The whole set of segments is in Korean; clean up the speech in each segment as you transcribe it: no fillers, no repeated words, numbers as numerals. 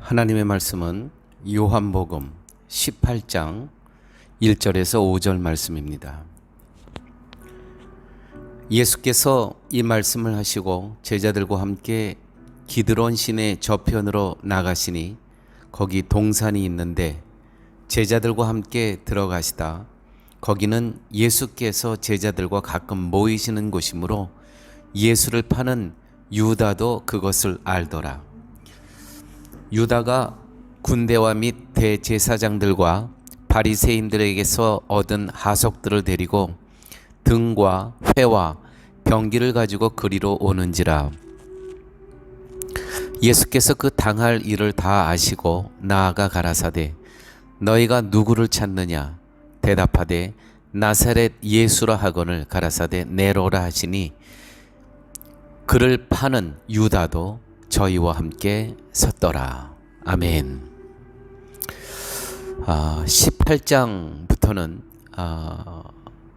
하나님의 말씀은 요한복음 18장 1절에서 5절 말씀입니다. 예수께서 이 말씀을 하시고 제자들과 함께 기드론 시내 저편으로 나가시니 거기 동산이 있는데 제자들과 함께 들어가시다. 거기는 예수께서 제자들과 가끔 모이시는 곳이므로 예수를 파는 유다도 그것을 알더라. 유다가 군대와 및 대제사장들과 바리새인들에게서 얻은 하석들을 데리고 등과 회와 병기를 가지고 그리로 오는지라. 예수께서 그 당할 일을 다 아시고 나아가 가라사대 너희가 누구를 찾느냐 대답하되 나사렛 예수라 하거늘 가라사대 내로라 하시니 그를 파는 유다도 저희와 함께 섰더라. 아멘. 18장부터는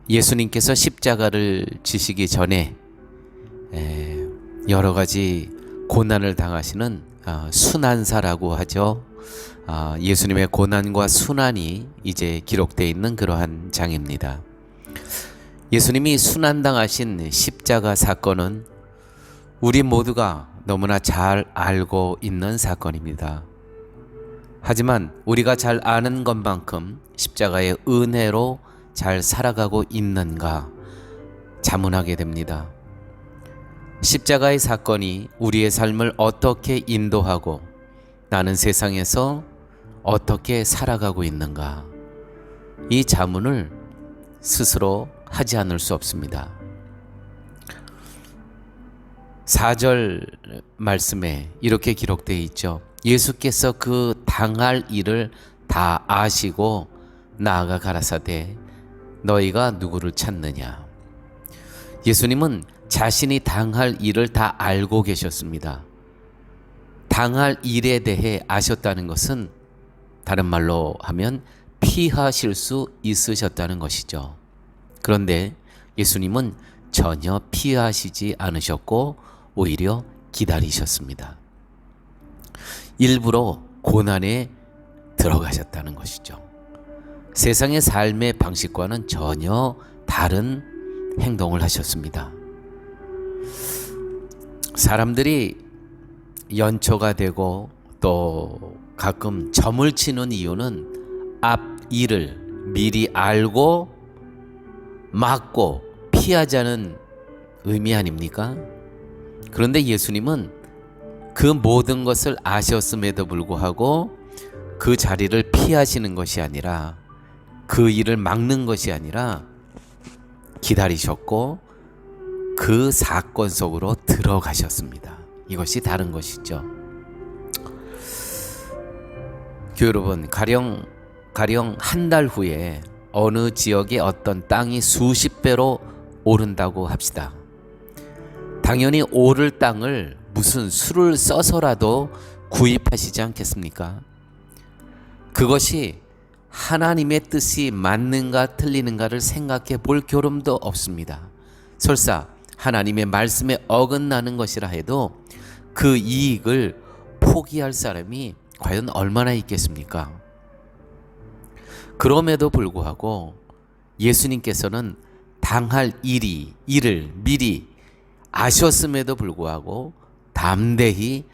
예수님께서 십자가를 지시기 전에 여러 가지 고난을 당하시는 순환사라고 하죠. 예수님의 고난과 순환이 이제 기록되어 있는 그러한 장입니다. 예수님이 순환당하신 십자가 사건은 우리 모두가 너무나 잘 알고 있는 사건입니다. 하지만 우리가 잘 아는 것만큼 십자가의 은혜로 잘 살아가고 있는가 자문하게 됩니다. 십자가의 사건이 우리의 삶을 어떻게 인도하고 나는 세상에서 어떻게 살아가고 있는가 이 자문을 스스로 하지 않을 수 없습니다. 4절 말씀에 이렇게 기록되어 있죠. 예수께서 그 당할 일을 다 아시고 나아가 가라사대 너희가 누구를 찾느냐. 예수님은 자신이 당할 일을 다 알고 계셨습니다. 당할 일에 대해 아셨다는 것은 다른 말로 하면 피하실 수 있으셨다는 것이죠. 그런데 예수님은 전혀 피하시지 않으셨고 오히려 기다리셨습니다. 일부러 고난에 들어가셨다는 것이죠. 세상의 삶의 방식과는 전혀 다른 행동을 하셨습니다. 사람들이 연초가 되고 또 가끔 점을 치는 이유는 앞 일을 미리 알고 막고 피하자는 의미 아닙니까? 그런데 예수님은 그 모든 것을 아셨음에도 불구하고 그 자리를 피하시는 것이 아니라 그 일을 막는 것이 아니라 기다리셨고 그 사건 속으로 들어가셨습니다. 이것이 다른 것이죠. 교회 여러분, 가령 한 달 후에 어느 지역의 어떤 땅이 수십 배로 오른다고 합시다. 당연히 오를 땅을 무슨 수를 써서라도 구입하시지 않겠습니까? 그것이 하나님의 뜻이 맞는가 틀리는가를 생각해 볼 겨름도 없습니다. 설사 하나님의 말씀에 어긋나는 것이라 해도 그 이익을 포기할 사람이 과연 얼마나 있겠습니까? 그럼에도 불구하고 예수님께서는 당할 일을 미리 아셨음에도 불구하고 담대히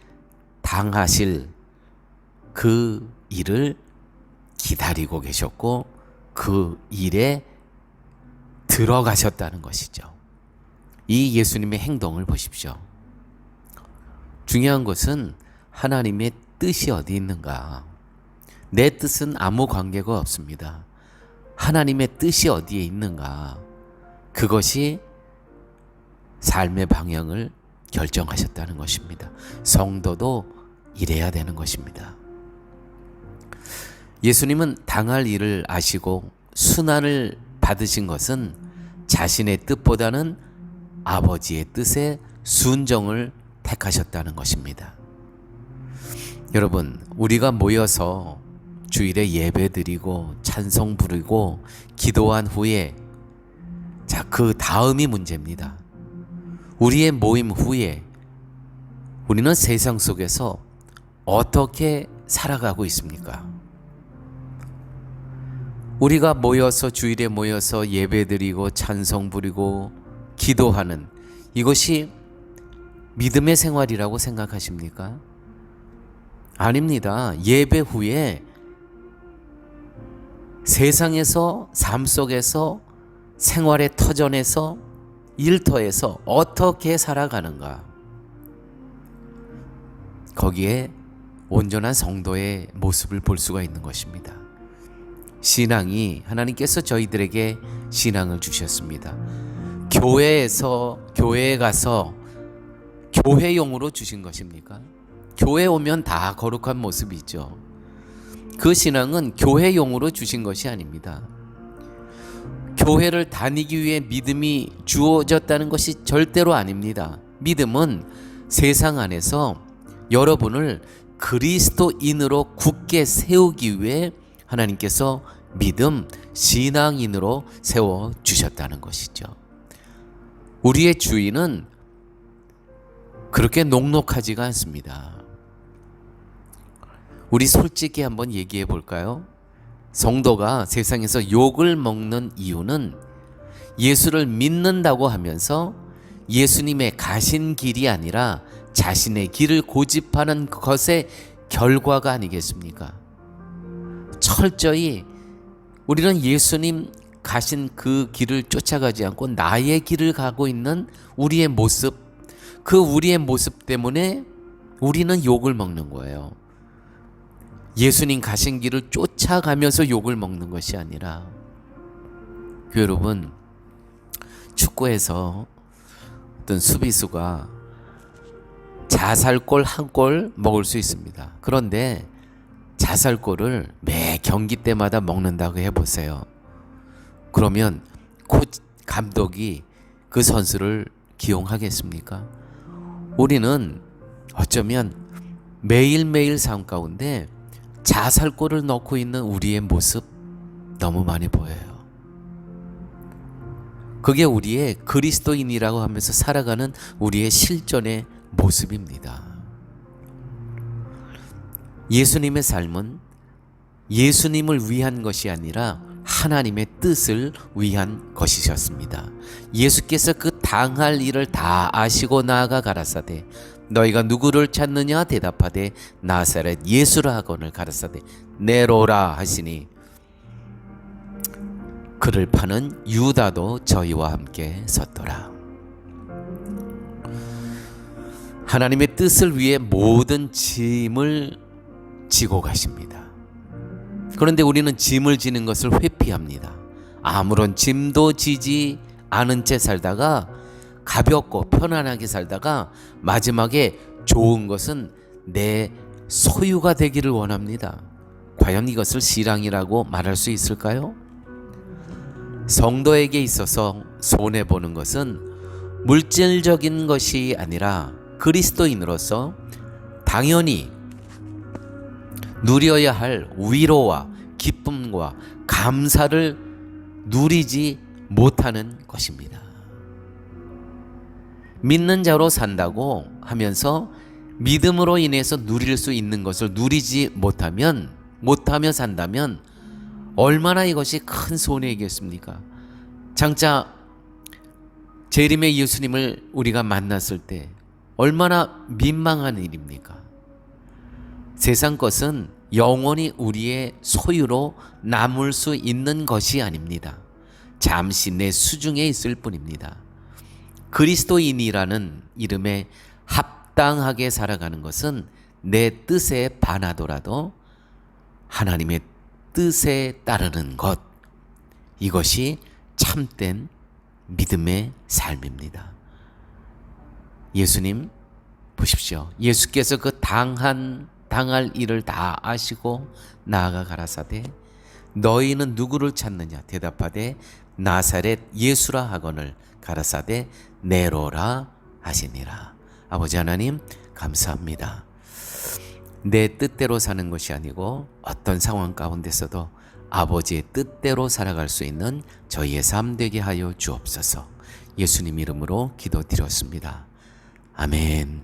당하실 그 일을 기다리고 계셨고 그 일에 들어가셨다는 것이죠. 이 예수님의 행동을 보십시오. 중요한 것은 하나님의 뜻이 어디 있는가. 내 뜻은 아무 관계가 없습니다. 하나님의 뜻이 어디에 있는가. 그것이 삶의 방향을 결정하셨다는 것입니다. 성도도 이래야 되는 것입니다. 예수님은 당할 일을 아시고 순환을 받으신 것은 자신의 뜻보다는 아버지의 뜻에 순종을 택하셨다는 것입니다. 여러분, 우리가 모여서 주일에 예배 드리고 찬송 부르고 기도한 후에 그 다음이 문제입니다. 우리의 모임 후에 우리는 세상 속에서 어떻게 살아가고 있습니까? 우리가 모여서 주일에 모여서 예배드리고 찬송 부리고 기도하는 이것이 믿음의 생활이라고 생각하십니까? 아닙니다. 예배 후에 세상에서 삶 속에서 생활의 터전에서 일터에서 어떻게 살아가는가, 거기에 온전한 성도의 모습을 볼 수가 있는 것입니다. 신앙이, 하나님께서 저희들에게 신앙을 주셨습니다. 교회에 가서 교회용으로 주신 것입니까? 교회 오면 다 거룩한 모습이 있죠. 그 신앙은 교회용으로 주신 것이 아닙니다. 교회를 다니기 위해 믿음이 주어졌다는 것이 절대로 아닙니다. 믿음은 세상 안에서 여러분을 그리스도인으로 굳게 세우기 위해 하나님께서 믿음, 신앙인으로 세워주셨다는 것이죠. 우리의 주인은 그렇게 녹록하지가 않습니다. 우리 솔직히 한번 얘기해 볼까요? 성도가 세상에서 욕을 먹는 이유는 예수를 믿는다고 하면서 예수님의 가신 길이 아니라 자신의 길을 고집하는 것의 결과가 아니겠습니까? 철저히 우리는 예수님 가신 그 길을 쫓아가지 않고 나의 길을 가고 있는 우리의 모습, 그 우리의 모습 때문에 우리는 욕을 먹는 거예요. 예수님 가신 길을 쫓아가면서 욕을 먹는 것이 아니라, 여러분, 축구에서 어떤 수비수가 자살골 한 골 먹을 수 있습니다. 그런데 자살골을 매 경기 때마다 먹는다고 해보세요. 그러면 감독이 그 선수를 기용하겠습니까? 우리는 어쩌면 매일매일 삶 가운데 자살골을 넣고 있는 우리의 모습 너무 많이 보여요. 그게 우리의 그리스도인이라고 하면서 살아가는 우리의 실존의 모습입니다. 예수님의 삶은 예수님을 위한 것이 아니라 하나님의 뜻을 위한 것이셨습니다. 예수께서 그 당할 일을 다 아시고 나아가 가라사대 너희가 누구를 찾느냐 대답하되 나사렛 예수라 하거늘 가라사대 내로라 하시니 그를 파는 유다도 저희와 함께 섰더라. 하나님의 뜻을 위해 모든 짐을 지고 가십니다. 그런데 우리는 짐을 지는 것을 회피합니다. 아무런 짐도 지지 않은 채 살다가 가볍고 편안하게 살다가 마지막에 좋은 것은 내 소유가 되기를 원합니다. 과연 이것을 신앙이라고 말할 수 있을까요? 성도에게 있어서 손해보는 것은 물질적인 것이 아니라 그리스도인으로서 당연히 누려야 할 위로와 기쁨과 감사를 누리지 못하는 것입니다. 믿는 자로 산다고 하면서 믿음으로 인해서 누릴 수 있는 것을 누리지 못하며 산다면 얼마나 이것이 큰 손해이겠습니까? 장차 재림의 예수님을 우리가 만났을 때 얼마나 민망한 일입니까? 세상 것은 영원히 우리의 소유로 남을 수 있는 것이 아닙니다. 잠시 내 수중에 있을 뿐입니다. 그리스도인이라는 이름에 합당하게 살아가는 것은 내 뜻에 반하더라도 하나님의 뜻에 따르는 것, 이것이 참된 믿음의 삶입니다. 예수님 보십시오. 예수께서 그 당할 일을 다 아시고 나아가 가라사대 너희는 누구를 찾느냐 대답하되 나사렛 예수라 하거늘 가라사대 내로라 하시니라. 아버지 하나님 감사합니다. 내 뜻대로 사는 것이 아니고 어떤 상황 가운데서도 아버지의 뜻대로 살아갈 수 있는 저희의 삶 되게 하여 주옵소서. 예수님 이름으로 기도드렸습니다. 아멘.